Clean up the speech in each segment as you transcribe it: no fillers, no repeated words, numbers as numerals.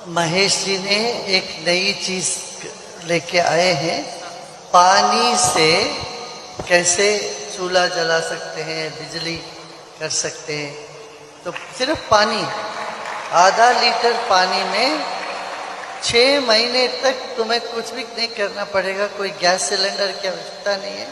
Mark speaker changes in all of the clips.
Speaker 1: महेश जी ने एक नई चीज लेके आए हैं। पानी से कैसे चूल्हा जला सकते हैं, बिजली कर सकते हैं। तो सिर्फ पानी, आधा लीटर पानी में 6 महीने तक तुम्हें कुछ भी नहीं करना पड़ेगा। कोई गैस सिलेंडर की आवश्यकता नहीं है।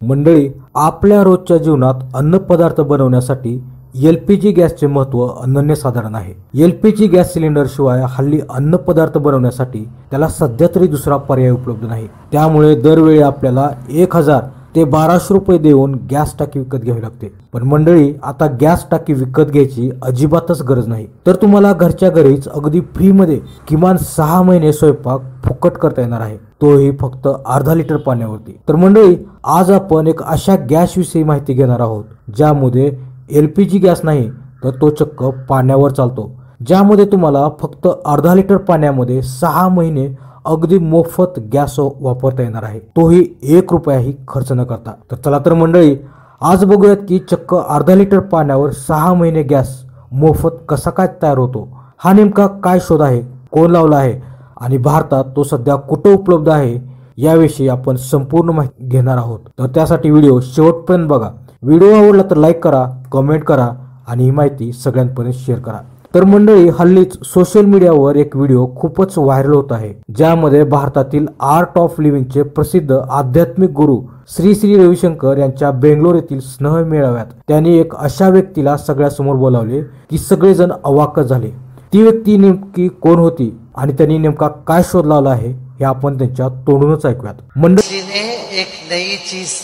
Speaker 2: मंडळी, आपल्या रोजच्या जीवनात अन्न पदार्थ बनवण्यासाठी एलपीजी गॅसचे महत्त्व अनन्यसाधारण आहे। एलपीजी गॅस सिलेंडर शिवाय हल्ली अन्न पदार्थ बनवण्यासाठी त्याला सध्या तरी दुसरा पर्याय उपलब्ध नाही। त्यामुळे दरवेळी आपल्याला 1000 ते 1200 रुपये देऊन गॅस टाकी विकत घ्यावी लागते। पण मंडळी, आता गॅस टाकी विकत घ्यायची अजिबातच गरज नाही। तर तुम्हाला घरच्या घरीच अगदी फ्री मध्ये किमान 6 महिने स्वयंपाक फुकट करता येणार आहे, तोही फक्त अर्धा लिटर पाण्यावरती। तर मंडळी, आज आपण एक अशा गॅस विषयी माहिती घेणार आहोत ज्यामध्ये एलपीजी गॅस नाही तर तो चक्क पाण्यावर चालतो, ज्यामध्ये तुम्हाला फक्त अर्धा लिटर पाण्यामध्ये 6 महिने अगदी मोफत गॅस वापरता येणार आहे, तोही 1 रुपयाही खर्च न करता। तर चला तर मंडळी, आज बघूयात की चक्क अर्धा लिटर पाण्यावर 6 महिने गॅस मोफत कसा काय तयार होतो। हा नेमका काय शोध आहे, कोण लावला आहे आणि भारतात तो सध्या कुठे उपलब्ध आहे, याविषयी आपण संपूर्ण माहिती घेणार आहोत। तर त्यासाठी व्हिडिओ शेवटपर्यंत बघा। व्हिडिओ आवडला तर लाईक करा, कमेंट करा आणि ही माहिती सगळ्यांपर्यंत शेअर करा। तर मंडळी, हल्लीच सोशल मीडियावर एक व्हिडिओ खूपच व्हायरल होत आहे, ज्यामध्ये भारतातील आर्ट ऑफ लिव्हिंगचे प्रसिद्ध आध्यात्मिक गुरु श्री श्री रविशंकर यांच्या बेंगलोर येथील स्नेह मेळाव्यात त्यांनी एक अशा व्यक्तीला सगळ्यासमोर बोलावले की सगळेजण अवाकच झाले। ती व्यक्ती नेमकी कोण होती आणि त्यांनी नेमका काय शोध लावला आहे हे आपण त्यांच्या तोंडूनच ऐकूयात।
Speaker 1: मंडळी ने एक नई चीज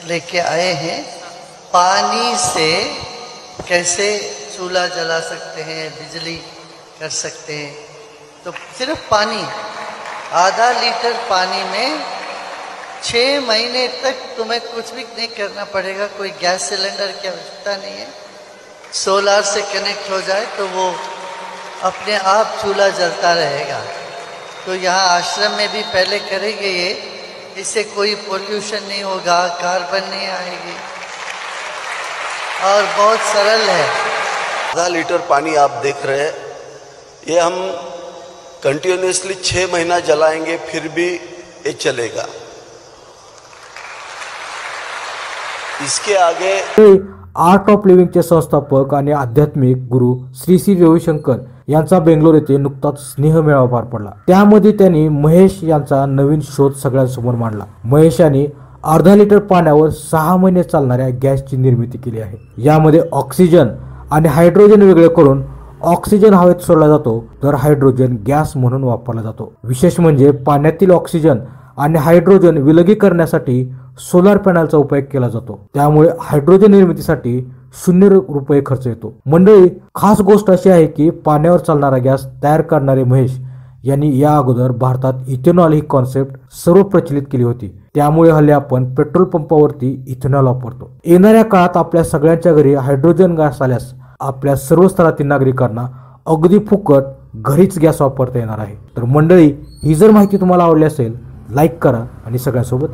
Speaker 1: लेके आए हैं। पानी से कैसे चूल्हा जला सकते हैं, बिजली कर सकते हैं। तो सिर्फ पानी, आधा लीटर पानी में 6 महीने तक तुम्हें कुछ भी नहीं करना पड़ेगा। कोई गैस सिलेंडर की आवश्यकता नहीं है। सोलार से कनेक्ट हो जाए तो वो अपने आप चूल्हा जलता रहेगा। तो यहाँ आश्रम में भी पहले करेंगे ये, इससे कोई पोल्यूशन नहीं होगा, कार्बन नहीं आएगी और बहुत सरल है।
Speaker 3: आधा लीटर पानी आप देख रहे हैं, ये हम कंटिन्यूसली 6 महीना जलाएंगे फिर भी ये चलेगा। इसके आगे
Speaker 2: आर्ट ऑफ लिव्हिंगचे संस्थापक आणि आध्यात्मिक गुरु श्री श्री रविशंकर यांचा बेंगलोर येथे नुकताच स्नेह मेळावा पार पडला। त्यामध्ये त्यांनी महेश यांचा नवीन शोध सगळ्यांसमोर मांडला। महेश यांनी अर्धा लिटर पाण्यावर 6 महिने चालणाऱ्या गॅसची निर्मिती केली आहे। यामध्ये ऑक्सिजन आणि हायड्रोजन वेगळे करून ऑक्सिजन हवेत सोडला जातो, तर हायड्रोजन गॅस म्हणून वापरला जातो। विशेष म्हणजे पाण्यातील ऑक्सिजन आणि हायड्रोजन विलगीकरणासाठी सोलार पॅनलचा उपयोग केला जातो। त्यामुळे हायड्रोजन निर्मितीसाठी 0 रुपये खर्च येतो। मंडळी, खास गोष्ट अशी आहे की पाण्यावर चालणारा गॅस तयार करणारे महेश यांनी या अगोदर भारतात इथेनॉल ही कॉन्सेप्ट सर्व प्रचलित केली होती। त्यामुळे हल्ली आपण पेट्रोल पंपावरती इथेनॉल वापरतो। येणाऱ्या काळात आपल्या सगळ्यांच्या घरी हायड्रोजन गॅस आल्यास आपल्या सर्व स्तरातील नागरिकांना अगदी फुकट घरीच गॅस वापरता येणार आहे। तर मंडळी, ही जर माहिती तुम्हाला आवडली असेल, लाईक करा आणि सगळ्यांसोबत